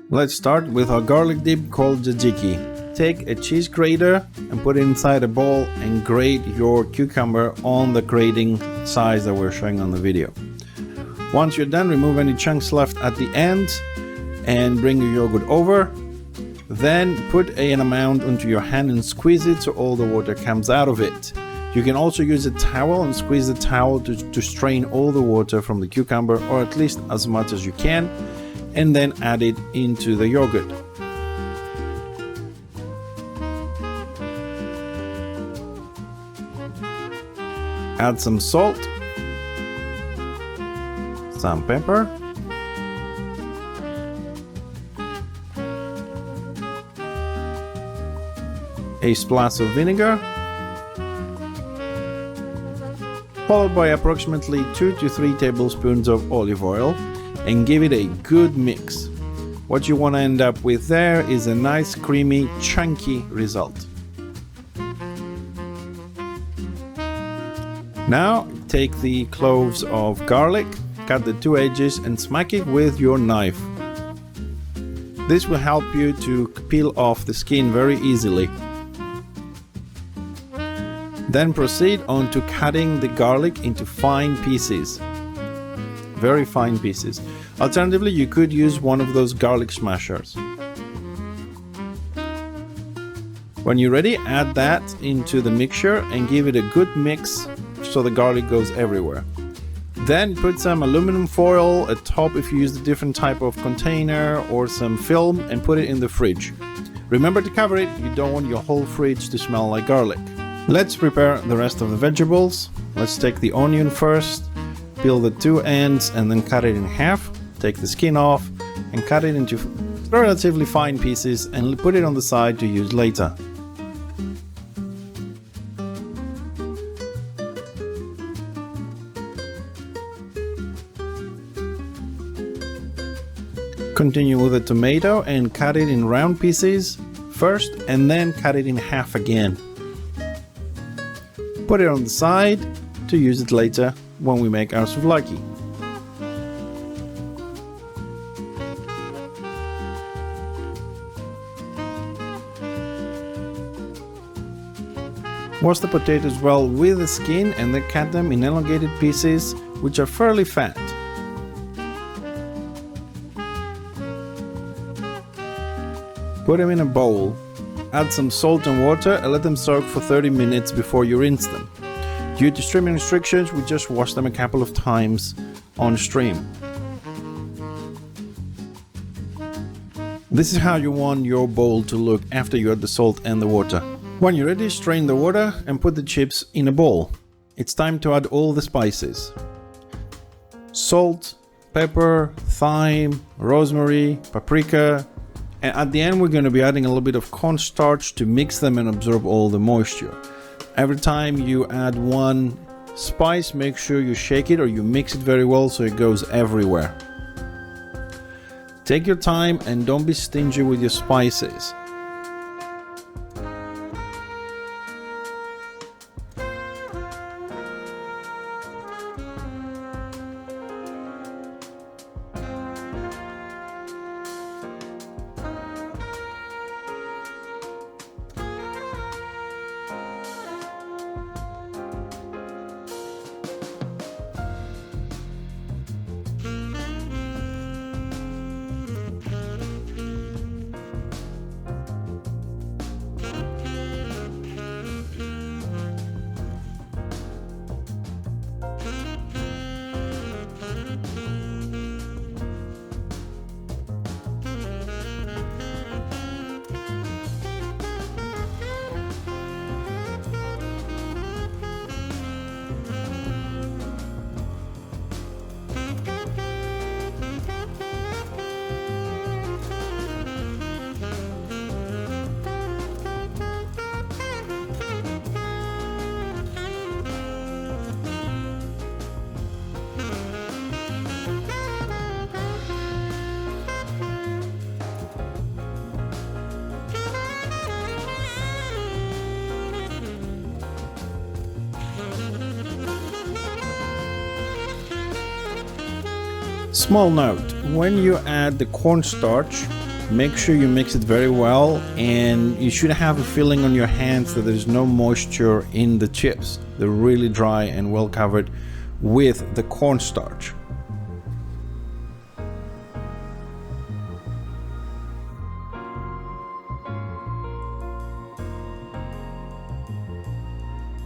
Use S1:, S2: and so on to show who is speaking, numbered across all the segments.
S1: Let's start with our garlic dip called tzatziki. Take a cheese grater and put it inside a bowl and grate your cucumber on the grating size that we're showing on the video. Once you're done, remove any chunks left at the end and bring your yogurt over. Then put an amount onto your hand and squeeze it so all the water comes out of it. You can also use a towel and squeeze the towel to strain all the water from the cucumber, or at least as much as you can, and then add it into the yogurt. Add some salt, some pepper, a splash of vinegar, followed by approximately 2 to 3 tablespoons of olive oil, and give it a good mix. What you want to end up with there is a nice creamy chunky result. Now take the cloves of garlic, cut the 2 edges and smack it with your knife. This will help you to peel off the skin very easily. Then proceed on to cutting the garlic into fine pieces, very fine pieces. Alternatively, you could use one of those garlic smashers. When you're ready, add that into the mixture and give it a good mix so the garlic goes everywhere. Then put some aluminum foil atop if you use a different type of container, or some film, and put it in the fridge. Remember to cover it, you don't want your whole fridge to smell like garlic. Let's prepare the rest of the vegetables. Let's take the onion first, peel the 2 ends and then cut it in half. Take the skin off and cut it into relatively fine pieces and put it on the side to use later. Continue with the tomato and cut it in round pieces first and then cut it in half again. Put it on the side to use it later when we make our souvlaki. Wash the potatoes well with the skin and then cut them in elongated pieces which are fairly fat. Put them in a bowl. Add some salt and water and let them soak for 30 minutes before you rinse them. Due to streaming restrictions, we just wash them a couple of times on stream. This is how you want your bowl to look after you add the salt and the water. When you're ready, strain the water and put the chips in a bowl. It's time to add all the spices. Salt, pepper, thyme, rosemary, paprika, and at the end we're going to be adding a little bit of cornstarch to mix them and absorb all the moisture. Every time you add one spice, make sure you shake it or you mix it very well so it goes everywhere. Take your time and don't be stingy with your spices. Small note, when you add the cornstarch, make sure you mix it very well, and you should have a feeling on your hands that there's no moisture in the chips. They're really dry and well covered with the cornstarch.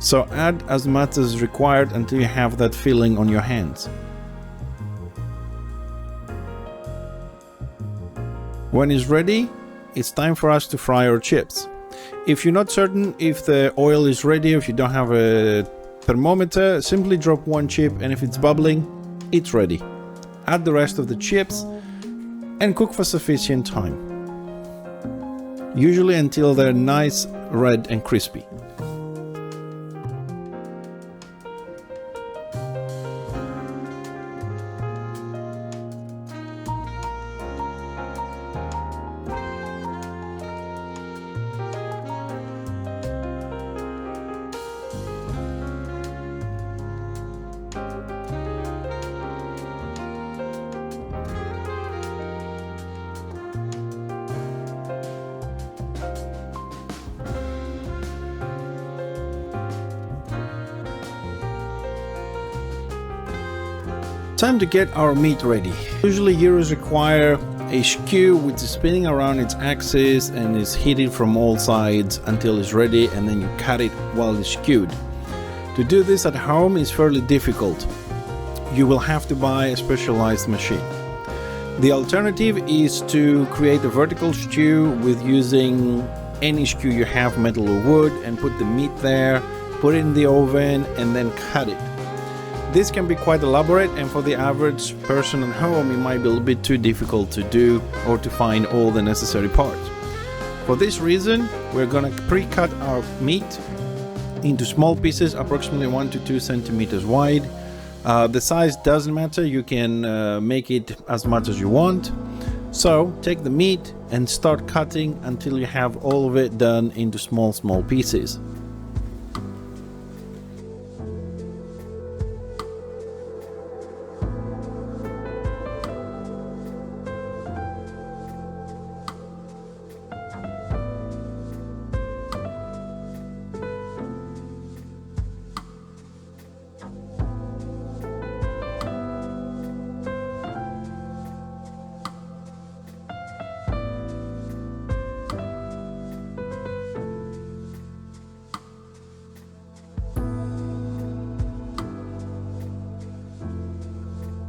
S1: So add as much as required until you have that feeling on your hands. When it's ready, it's time for us to fry our chips. If you're not certain if the oil is ready, or if you don't have a thermometer, simply drop one chip, and if it's bubbling, it's ready. Add the rest of the chips and cook for sufficient time, usually until they're nice, red and crispy. Time to get our meat ready. Usually gyros require a skew which is spinning around its axis and is heated from all sides until it's ready, and then you cut it while it's skewed. To do this at home is fairly difficult. You will have to buy a specialized machine. The alternative is to create a vertical skew with using any skew you have, metal or wood, and put the meat there, put it in the oven and then cut it. This can be quite elaborate, and for the average person at home it might be a little bit too difficult to do or to find all the necessary parts. For this reason, we're gonna pre-cut our meat into small pieces, approximately 1 to 2 centimeters wide. The size doesn't matter, you can make it as much as you want. So take the meat and start cutting until you have all of it done into small pieces.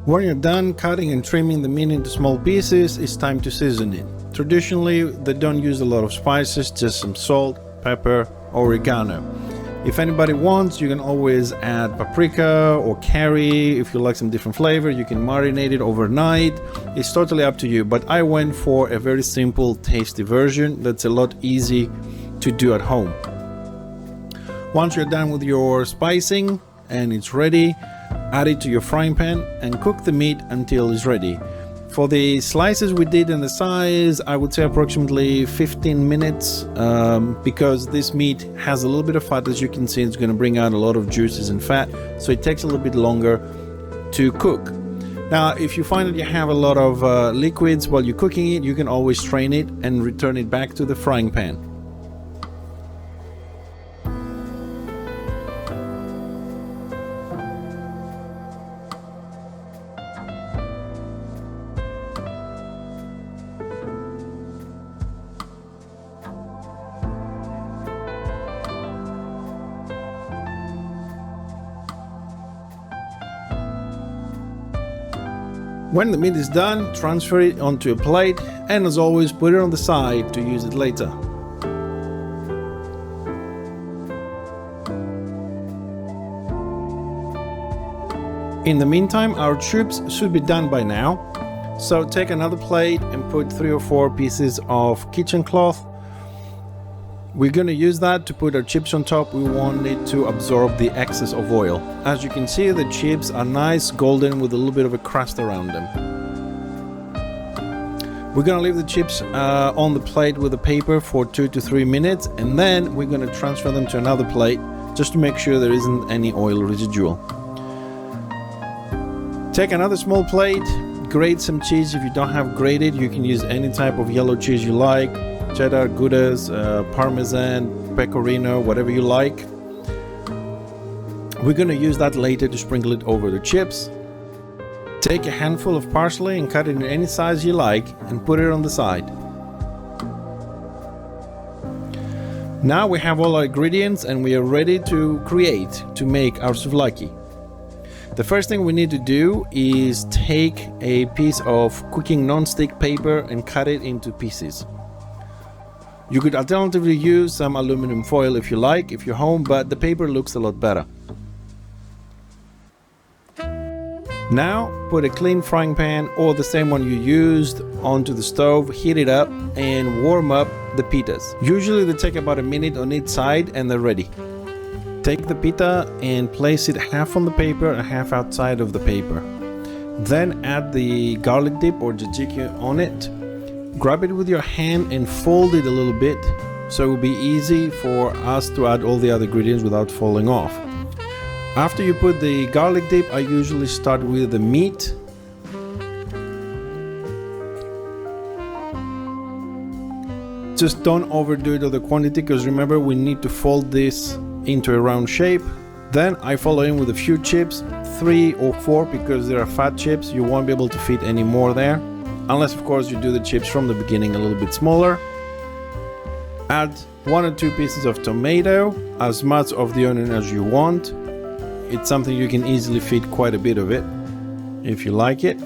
S1: When you're done cutting and trimming the meat into small pieces, it's time to season it. Traditionally, they don't use a lot of spices, just some salt, pepper, oregano. If anybody wants, you can always add paprika or curry. If you like some different flavor, you can marinate it overnight. It's totally up to you, but I went for a very simple, tasty version that's a lot easy to do at home. Once you're done with your spicing and it's ready, add it to your frying pan and cook the meat until it's ready. For the slices we did and the size, I would say approximately 15 minutes because this meat has a little bit of fat. As you can see, it's going to bring out a lot of juices and fat, so it takes a little bit longer to cook. Now, if you find that you have a lot of liquids while you're cooking it, you can always strain it and return it back to the frying pan. When the meat is done, transfer it onto a plate, and as always, put it on the side to use it later. In the meantime, our chips should be done by now. So take another plate and put 3 or 4 pieces of kitchen cloth. We're going to use that to put our chips on top. We want it to absorb the excess of oil. As you can see, the chips are nice golden with a little bit of a crust around them. We're going to leave the chips on the plate with the paper for 2 to 3 minutes, and then we're going to transfer them to another plate just to make sure there isn't any oil residual. Take another small plate, grate some cheese. If you don't have grated, you can use any type of yellow cheese you like. Cheddar, Goudas, Parmesan, Pecorino, whatever you like. We're gonna use that later to sprinkle it over the chips. Take a handful of parsley and cut it in any size you like and put it on the side. Now we have all our ingredients and we are ready to make our souvlaki. The first thing we need to do is take a piece of cooking non-stick paper and cut it into pieces. You could alternatively use some aluminum foil if you like, if you're home, but the paper looks a lot better. Now put a clean frying pan or the same one you used onto the stove, heat it up and warm up the pitas. Usually they take about a minute on each side and they're ready. Take the pita and place it half on the paper and half outside of the paper. Then add the garlic dip or tzatziki on it. Grab it with your hand and fold it a little bit so it will be easy for us to add all the other ingredients without falling off. After you put the garlic dip, I usually start with the meat. Just don't overdo it of the quantity, because remember we need to fold this into a round shape. Then I follow in with a few chips, 3 or 4, because they are fat chips. You won't be able to fit any more there, unless of course you do the chips from the beginning a little bit smaller. Add 1 or 2 pieces of tomato, as much of the onion as you want. It's something you can easily fit quite a bit of it if you like it.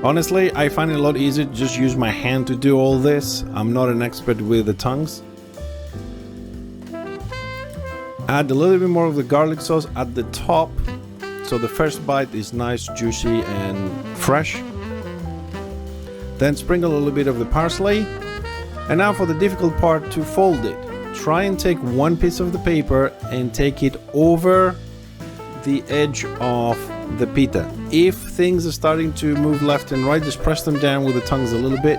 S1: Honestly, I find it a lot easier to just use my hand to do all this. I'm not an expert with the tongues. Add a little bit more of the garlic sauce at the top, so the first bite is nice, juicy and fresh. Then sprinkle a little bit of the parsley. And now for the difficult part, to fold it. Try and take one piece of the paper and take it over the edge of the pita. If things are starting to move left and right, just press them down with the tongues a little bit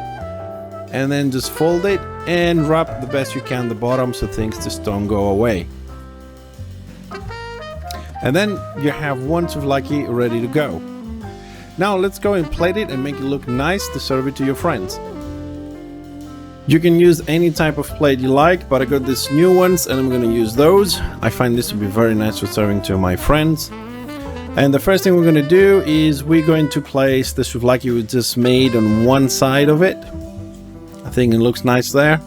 S1: and then just fold it and wrap the best you can the bottom so things just don't go away. And then you have one souvlaki ready to go. Now let's go and plate it and make it look nice to serve it to your friends. You can use any type of plate you like, but I got these new ones and I'm going to use those. I find this to be very nice for serving to my friends. And the first thing we're going to do is we're going to place the souvlaki we just made on one side of it. I think it looks nice there.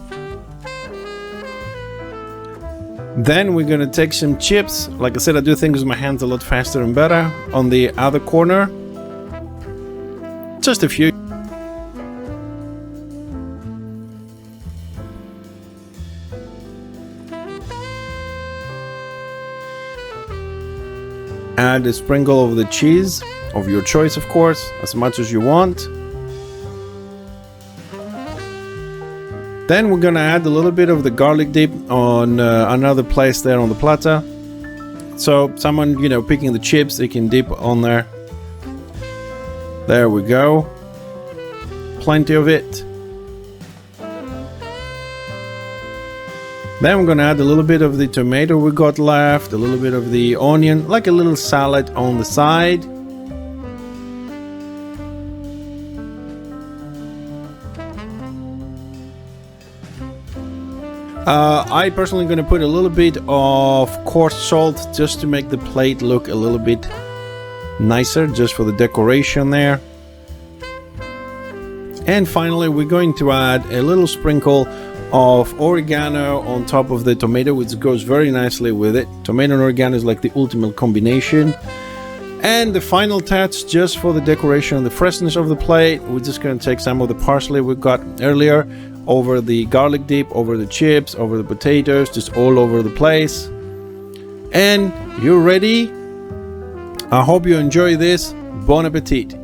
S1: Then we're going to take some chips. Like I said, I do things with my hands a lot faster and better. On the other corner, just a few. Add a sprinkle of the cheese of your choice, of course, as much as you want. Then we're gonna add a little bit of the garlic dip on another place there on the platter. So someone, picking the chips, they can dip on there. There we go. Plenty of it. Then we're going to add a little bit of the tomato we got left, a little bit of the onion, like a little salad on the side. I personally going to put a little bit of coarse salt just to make the plate look a little bit nicer, just for the decoration there. And finally we're going to add a little sprinkle of oregano on top of the tomato, which goes very nicely with it. Tomato and oregano is like the ultimate combination. And the final touch, just for the decoration and the freshness of the plate, we're just going to take some of the parsley we got earlier over the garlic dip, over the chips, over the potatoes, just all over the place. And you're ready. I hope you enjoy this. Bon appetit.